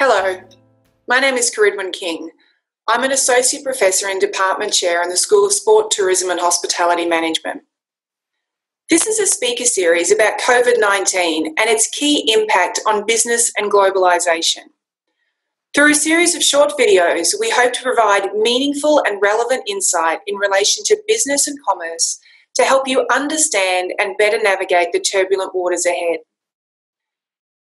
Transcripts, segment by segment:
Hello, my name is Caridwen King. I'm an Associate Professor and Department Chair in the School of Sport, Tourism and Hospitality Management. This is a speaker series about COVID-19 and its key impact on business and globalisation. Through a series of short videos, we hope to provide meaningful and relevant insight in relation to business and commerce to help you understand and better navigate the turbulent waters ahead.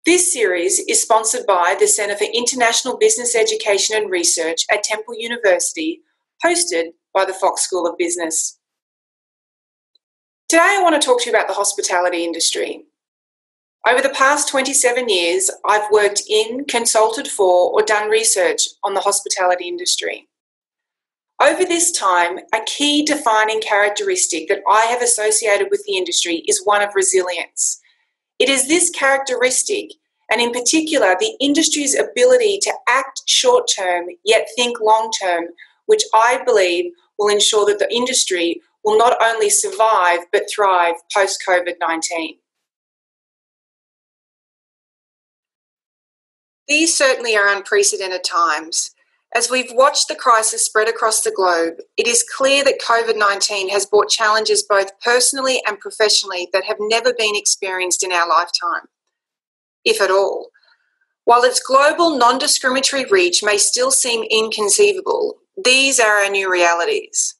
This series is sponsored by the Centre for International Business Education and Research at Temple University, hosted by the Fox School of Business. Today I want to talk to you about the hospitality industry. Over the past 27 years, I've worked in, consulted for, or done research on the hospitality industry. Over this time, a key defining characteristic that I have associated with the industry is one of resilience. It is this characteristic, and in particular, the industry's ability to act short-term yet think long-term, which I believe will ensure that the industry will not only survive but thrive post-COVID-19. These certainly are unprecedented times. As we've watched the crisis spread across the globe, it is clear that COVID-19 has brought challenges both personally and professionally that have never been experienced in our lifetime, if at all. While its global non-discriminatory reach may still seem inconceivable, these are our new realities.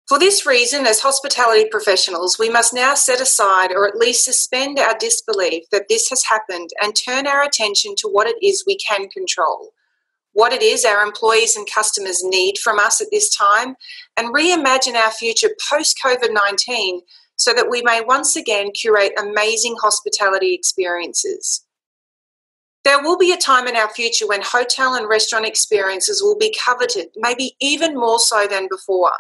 For this reason, as hospitality professionals, we must now set aside or at least suspend our disbelief that this has happened and turn our attention to what it is we can control, what it is our employees and customers need from us at this time, and reimagine our future post-COVID-19 so that we may once again curate amazing hospitality experiences. There will be a time in our future when hotel and restaurant experiences will be coveted, maybe even more so than before.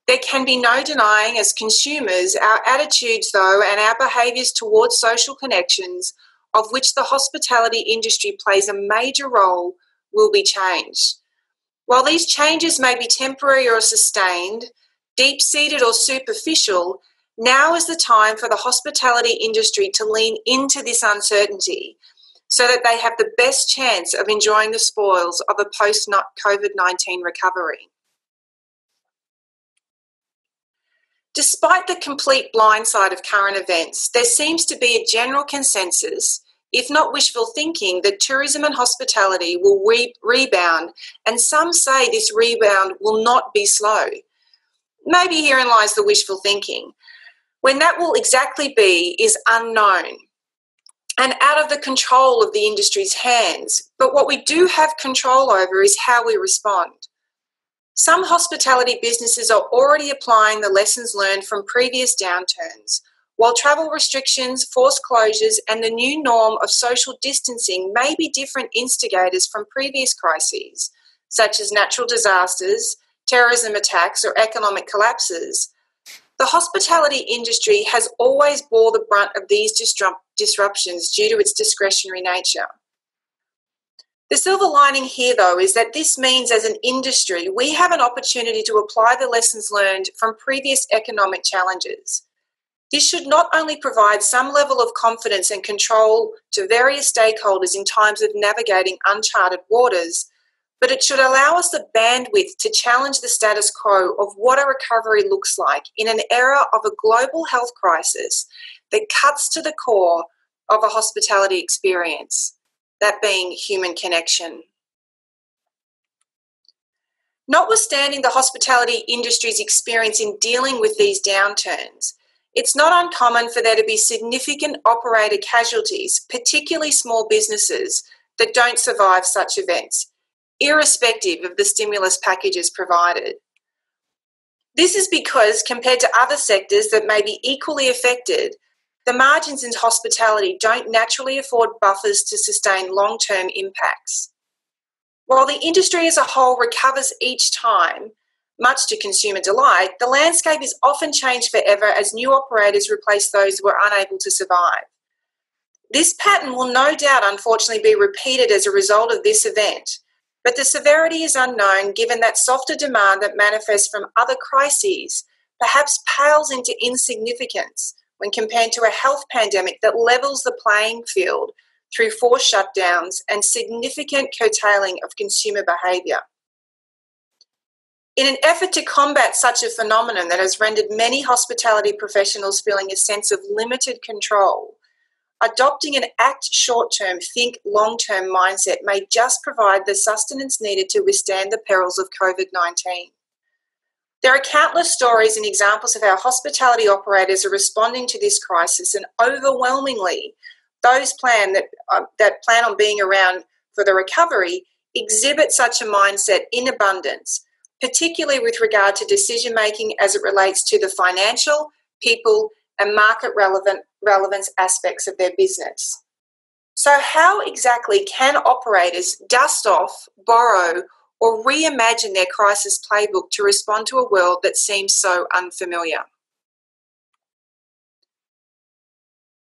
There can be no denying as consumers our attitudes though and our behaviours towards social connections, of which the hospitality industry plays a major role, will be changed. While these changes may be temporary or sustained, deep-seated or superficial, now is the time for the hospitality industry to lean into this uncertainty so that they have the best chance of enjoying the spoils of a post-COVID-19 recovery. Despite the complete blindside of current events, there seems to be a general consensus, if not wishful thinking, that tourism and hospitality will rebound, and some say this rebound will not be slow. Maybe herein lies the wishful thinking. When that will exactly be is unknown and out of the control of the industry's hands, but what we do have control over is how we respond. Some hospitality businesses are already applying the lessons learned from previous downturns, while travel restrictions, forced closures, and the new norm of social distancing may be different instigators from previous crises, such as natural disasters, terrorism attacks, or economic collapses. The hospitality industry has always bore the brunt of these disruptions due to its discretionary nature. The silver lining here, though, is that this means as an industry, we have an opportunity to apply the lessons learned from previous economic challenges. This should not only provide some level of confidence and control to various stakeholders in times of navigating uncharted waters, but it should allow us the bandwidth to challenge the status quo of what a recovery looks like in an era of a global health crisis that cuts to the core of a hospitality experience, that being human connection. Notwithstanding the hospitality industry's experience in dealing with these downturns, it's not uncommon for there to be significant operator casualties, particularly small businesses, that don't survive such events, irrespective of the stimulus packages provided. This is because, compared to other sectors that may be equally affected, the margins in hospitality don't naturally afford buffers to sustain long-term impacts. While the industry as a whole recovers each time, much to consumer delight, the landscape is often changed forever as new operators replace those who are unable to survive. This pattern will no doubt unfortunately be repeated as a result of this event, but the severity is unknown given that softer demand that manifests from other crises perhaps pales into insignificance when compared to a health pandemic that levels the playing field through forced shutdowns and significant curtailing of consumer behaviour. In an effort to combat such a phenomenon that has rendered many hospitality professionals feeling a sense of limited control, adopting an act short-term, think long-term mindset may just provide the sustenance needed to withstand the perils of COVID-19. There are countless stories and examples of how hospitality operators are responding to this crisis, and overwhelmingly, those that plan on being around for the recovery exhibit such a mindset in abundance, particularly with regard to decision-making as it relates to the financial, people, and market relevance aspects of their business. So how exactly can operators dust off, borrow, or reimagine their crisis playbook to respond to a world that seems so unfamiliar?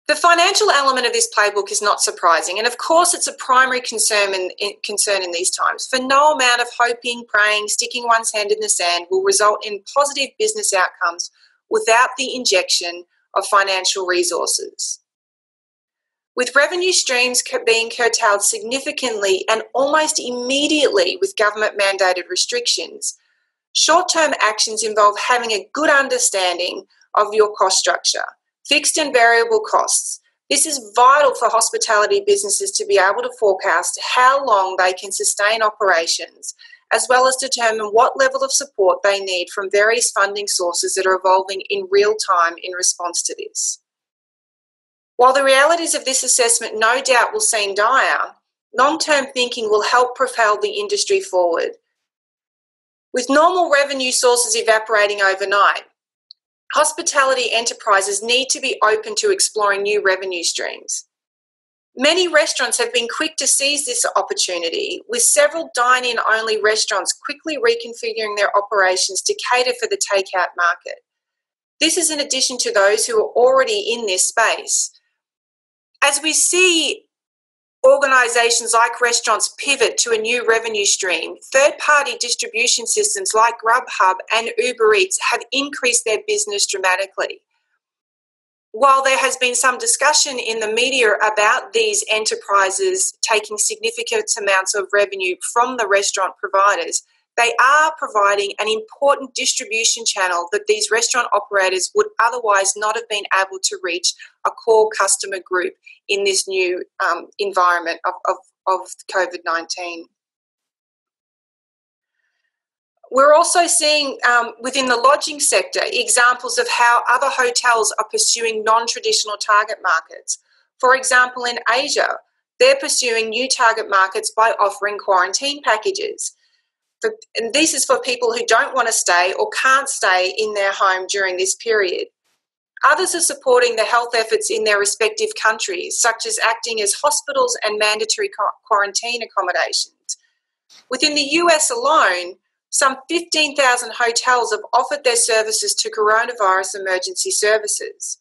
The financial element of this playbook is not surprising, and of course it's a primary concern in these times, for no amount of hoping, praying, sticking one's hand in the sand will result in positive business outcomes without the injection of financial resources. With revenue streams being curtailed significantly and almost immediately with government-mandated restrictions, short-term actions involve having a good understanding of your cost structure, fixed and variable costs. This is vital for hospitality businesses to be able to forecast how long they can sustain operations, as well as determine what level of support they need from various funding sources that are evolving in real time in response to this. While the realities of this assessment no doubt will seem dire, long-term thinking will help propel the industry forward. With normal revenue sources evaporating overnight, hospitality enterprises need to be open to exploring new revenue streams. Many restaurants have been quick to seize this opportunity, with several dine-in only restaurants quickly reconfiguring their operations to cater for the takeout market. This is in addition to those who are already in this space. As we see organisations like restaurants pivot to a new revenue stream, third-party distribution systems like Grubhub and Uber Eats have increased their business dramatically. While there has been some discussion in the media about these enterprises taking significant amounts of revenue from the restaurant providers, they are providing an important distribution channel that these restaurant operators would otherwise not have been able to reach a core customer group in this new environment of COVID-19. We're also seeing within the lodging sector examples of how other hotels are pursuing non-traditional target markets. For example, in Asia, they're pursuing new target markets by offering quarantine packages. And this is for people who don't want to stay or can't stay in their home during this period. Others are supporting the health efforts in their respective countries, such as acting as hospitals and mandatory quarantine accommodations. Within the US alone, some 15,000 hotels have offered their services to coronavirus emergency services.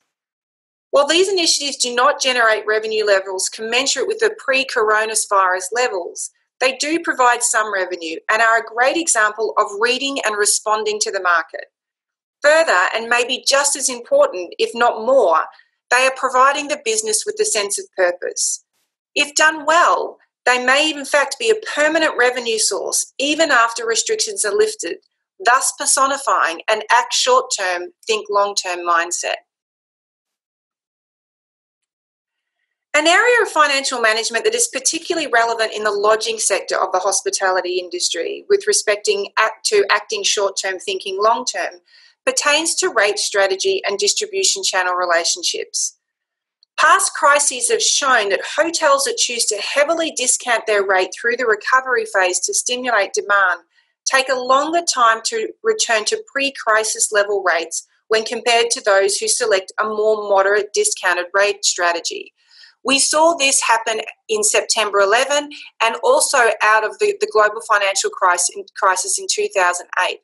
While these initiatives do not generate revenue levels commensurate with the pre-coronavirus levels, they do provide some revenue and are a great example of reading and responding to the market. Further, and maybe just as important, if not more, they are providing the business with a sense of purpose. If done well, they may in fact be a permanent revenue source even after restrictions are lifted, thus personifying an act short-term, think long-term mindset. An area of financial management that is particularly relevant in the lodging sector of the hospitality industry with respect to acting short-term, thinking long-term pertains to rate strategy and distribution channel relationships. Past crises have shown that hotels that choose to heavily discount their rate through the recovery phase to stimulate demand take a longer time to return to pre-crisis level rates when compared to those who select a more moderate discounted rate strategy. We saw this happen in September 11 and also out of the global financial crisis in 2008.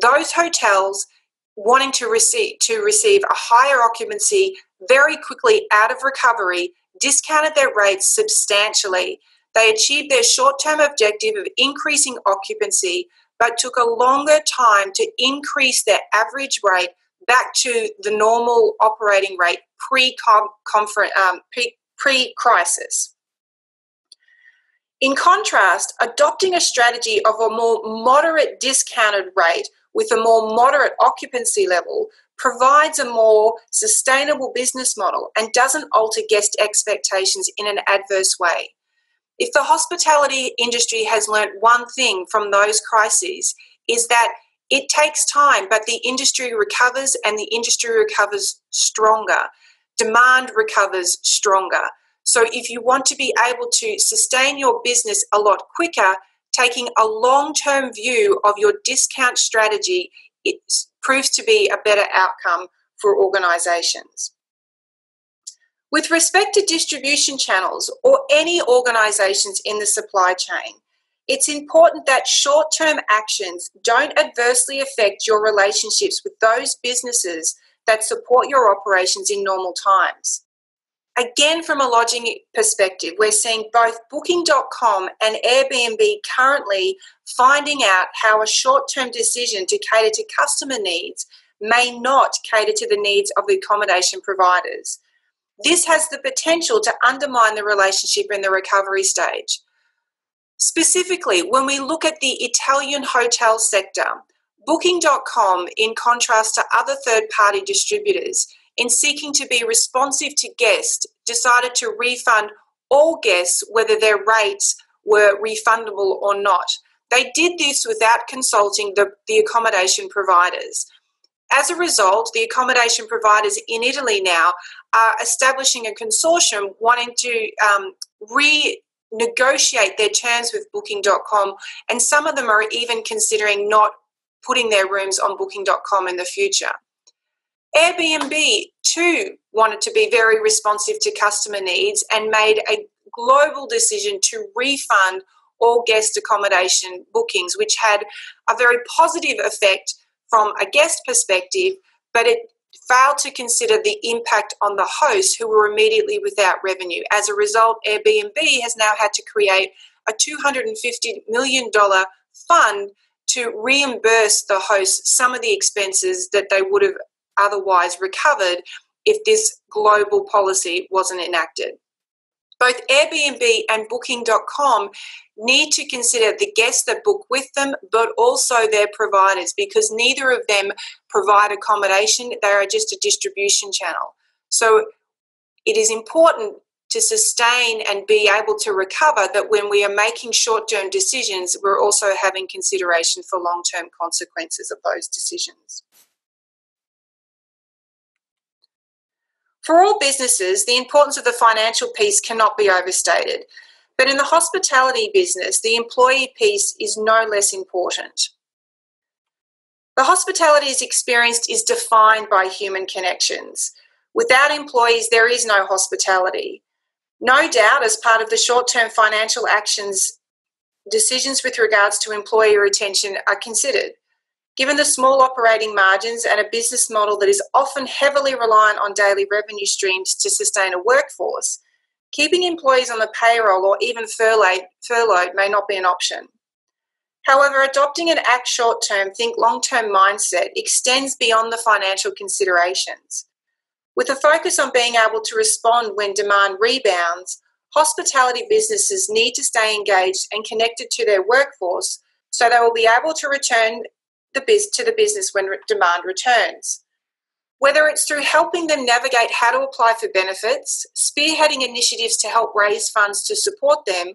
Those hotels wanting to receive a higher occupancy very quickly out of recovery discounted their rates substantially. They achieved their short-term objective of increasing occupancy, but took a longer time to increase their average rate back to the normal operating rate pre-crisis. In contrast, adopting a strategy of a more moderate discounted rate with a more moderate occupancy level provides a more sustainable business model and doesn't alter guest expectations in an adverse way. If the hospitality industry has learnt one thing from those crises, is that it takes time, but the industry recovers and the industry recovers stronger. Demand recovers stronger. So if you want to be able to sustain your business a lot quicker, taking a long-term view of your discount strategy, it proves to be a better outcome for organisations. With respect to distribution channels or any organisations in the supply chain, it's important that short-term actions don't adversely affect your relationships with those businesses that support your operations in normal times. Again, from a lodging perspective, we're seeing both Booking.com and Airbnb currently finding out how a short-term decision to cater to customer needs may not cater to the needs of the accommodation providers. This has the potential to undermine the relationship in the recovery stage. Specifically, when we look at the Italian hotel sector, Booking.com, in contrast to other third-party distributors, in seeking to be responsive to guests, decided to refund all guests whether their rates were refundable or not. They did this without consulting the accommodation providers. As a result, the accommodation providers in Italy now are establishing a consortium wanting to renegotiate their terms with Booking.com, and some of them are even considering not putting their rooms on Booking.com in the future. Airbnb too wanted to be very responsive to customer needs and made a global decision to refund all guest accommodation bookings, which had a very positive effect from a guest perspective, but it failed to consider the impact on the hosts who were immediately without revenue. As a result, Airbnb has now had to create a $250 million fund to reimburse the hosts some of the expenses that they would have otherwise recovered if this global policy wasn't enacted. Both Airbnb and Booking.com need to consider the guests that book with them, but also their providers, because neither of them provide accommodation. They are just a distribution channel. So it is important to sustain and be able to recover that when we are making short-term decisions, we're also having consideration for long-term consequences of those decisions. For all businesses, the importance of the financial piece cannot be overstated. But in the hospitality business, the employee piece is no less important. The hospitality experience is defined by human connections. Without employees, there is no hospitality. No doubt, as part of the short-term financial actions, decisions with regards to employee retention are considered. Given the small operating margins and a business model that is often heavily reliant on daily revenue streams to sustain a workforce, keeping employees on the payroll or even furloughed may not be an option. However, adopting an act short-term, think long-term mindset extends beyond the financial considerations. With a focus on being able to respond when demand rebounds, hospitality businesses need to stay engaged and connected to their workforce so they will be able to return to the business when demand returns. Whether it's through helping them navigate how to apply for benefits, spearheading initiatives to help raise funds to support them,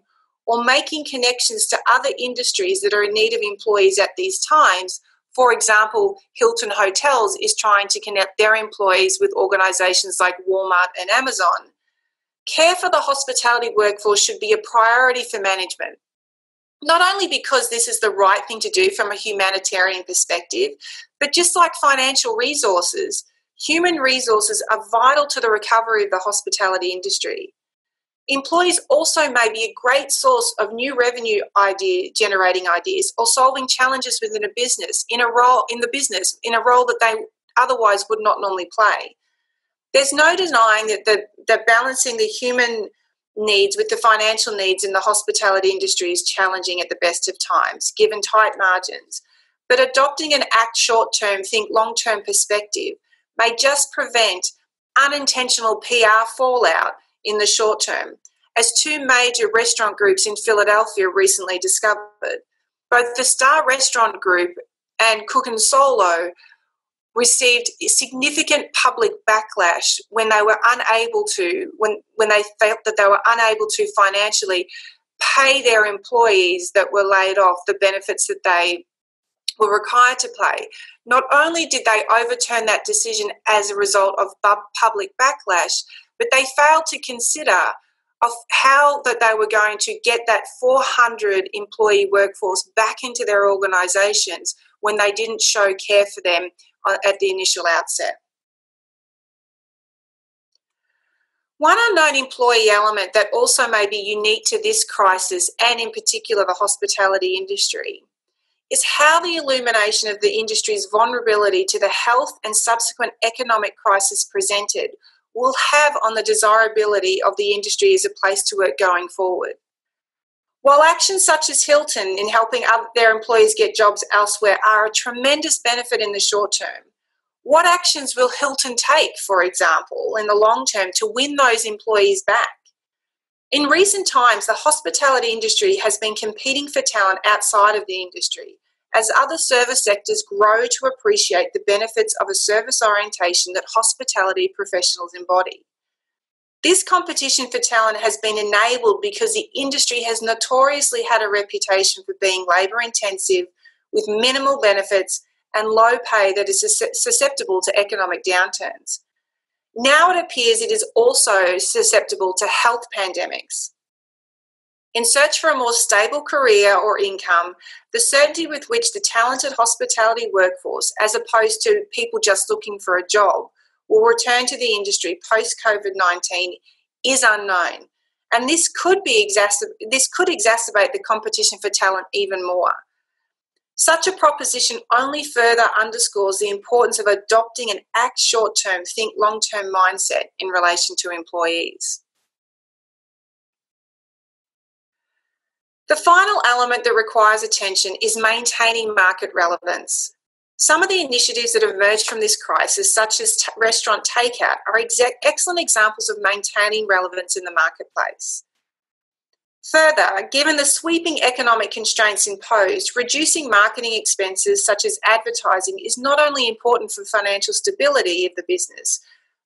or making connections to other industries that are in need of employees at these times. For example, Hilton Hotels is trying to connect their employees with organisations like Walmart and Amazon. Care for the hospitality workforce should be a priority for management. Not only because this is the right thing to do from a humanitarian perspective, but just like financial resources, human resources are vital to the recovery of the hospitality industry. Employees also may be a great source of new revenue generating ideas or solving challenges within a business in a role that they otherwise would not normally play. There's no denying that balancing the human needs with the financial needs in the hospitality industry is challenging at the best of times, given tight margins. But adopting an act short-term, think long-term perspective may just prevent unintentional PR fallout in the short term. as two major restaurant groups in Philadelphia recently discovered. Both the Star Restaurant Group and Cook and Solo received significant public backlash when they were unable to, when they felt that they were unable to financially pay their employees that were laid off the benefits that they were required to pay. Not only did they overturn that decision as a result of public backlash, but they failed to consider of how that they were going to get that 400 employee workforce back into their organisations when they didn't show care for them at the initial outset. One unknown employee element that also may be unique to this crisis, and in particular the hospitality industry, is how the illumination of the industry's vulnerability to the health and subsequent economic crisis presented will have on the desirability of the industry as a place to work going forward. While actions such as Hilton in helping their employees get jobs elsewhere are a tremendous benefit in the short term, what actions will Hilton take, for example, in the long term to win those employees back? In recent times, the hospitality industry has been competing for talent outside of the industry as other service sectors grow to appreciate the benefits of a service orientation that hospitality professionals embody. This competition for talent has been enabled because the industry has notoriously had a reputation for being labour intensive with minimal benefits and low pay that is susceptible to economic downturns. Now it appears it is also susceptible to health pandemics. In search for a more stable career or income, the certainty with which the talented hospitality workforce, as opposed to people just looking for a job, will return to the industry post-COVID-19 is unknown, and this could exacerbate the competition for talent even more. Such a proposition only further underscores the importance of adopting an act short-term, think long-term mindset in relation to employees. The final element that requires attention is maintaining market relevance. Some of the initiatives that have emerged from this crisis, such as restaurant takeout, are excellent examples of maintaining relevance in the marketplace. Further, given the sweeping economic constraints imposed, reducing marketing expenses such as advertising is not only important for financial stability of the business,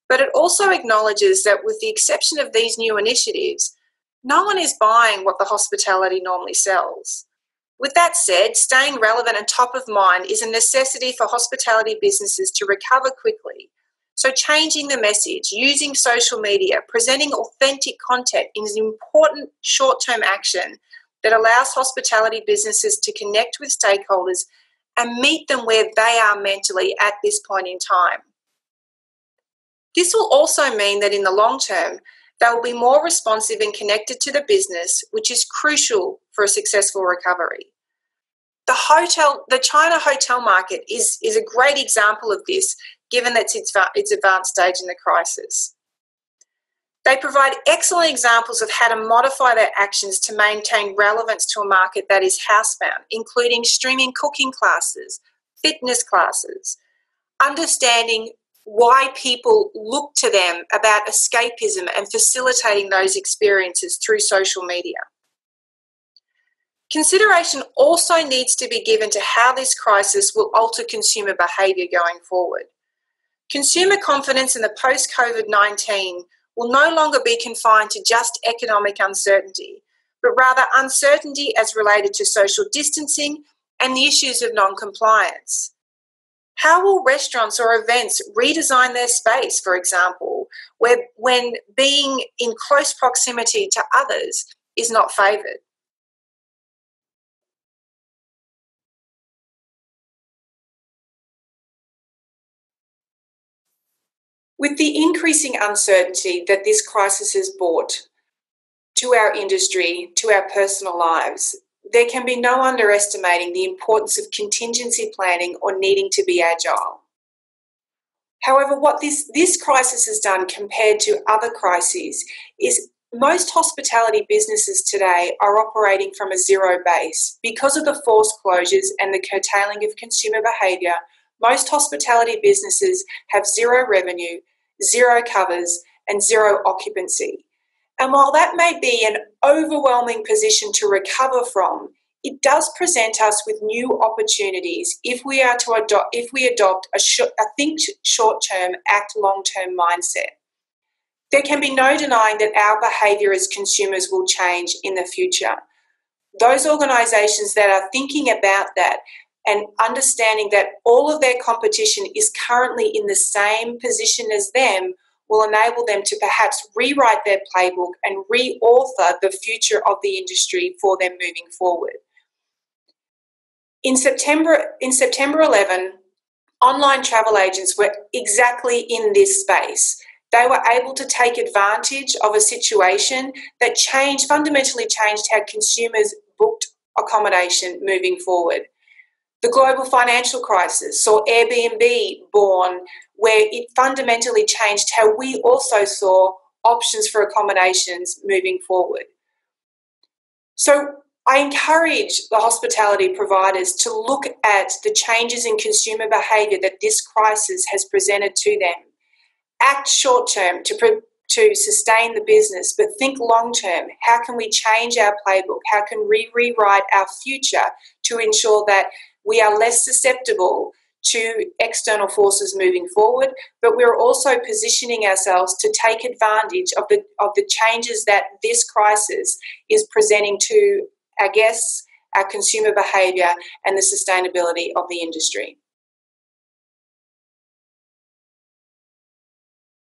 but it also acknowledges that with the exception of these new initiatives, no one is buying what the hospitality normally sells. With that said, staying relevant and top of mind is a necessity for hospitality businesses to recover quickly. So changing the message, using social media, presenting authentic content is an important short-term action that allows hospitality businesses to connect with stakeholders and meet them where they are mentally at this point in time. This will also mean that in the long term, they will be more responsive and connected to the business, which is crucial for a successful recovery. The China hotel market is a great example of this, given that its advanced stage in the crisis. They provide excellent examples of how to modify their actions to maintain relevance to a market that is housebound, including streaming cooking classes, fitness classes, understanding why people look to them about escapism and facilitating those experiences through social media. Consideration also needs to be given to how this crisis will alter consumer behaviour going forward. Consumer confidence in the post-COVID-19 will no longer be confined to just economic uncertainty, but rather uncertainty as related to social distancing and the issues of non-compliance. How will restaurants or events redesign their space, for example, when being in close proximity to others is not favoured? With the increasing uncertainty that this crisis has brought to our industry, to our personal lives, there can be no underestimating the importance of contingency planning or needing to be agile. However, what this crisis has done compared to other crises is most hospitality businesses today are operating from a zero base. Because of the forced closures and the curtailing of consumer behaviour, most hospitality businesses have zero revenue, zero covers, and zero occupancy. And while that may be an overwhelming position to recover from, it does present us with new opportunities if we adopt a think short-term, act long-term mindset. There can be no denying that our behaviour as consumers will change in the future. Those organisations that are thinking about that and understanding that all of their competition is currently in the same position as them will enable them to perhaps rewrite their playbook and re-author the future of the industry for them moving forward. In September 11, online travel agents were exactly in this space. They were able to take advantage of a situation that fundamentally changed how consumers booked accommodation moving forward. The global financial crisis saw Airbnb born, where it fundamentally changed how we also saw options for accommodations moving forward. So I encourage the hospitality providers to look at the changes in consumer behaviour that this crisis has presented to them. Act short-term to sustain the business, but think long-term. How can we change our playbook? How can we rewrite our future to ensure that we are less susceptible to external forces moving forward, but we're also positioning ourselves to take advantage of the changes that this crisis is presenting to our guests, our consumer behaviour, and the sustainability of the industry.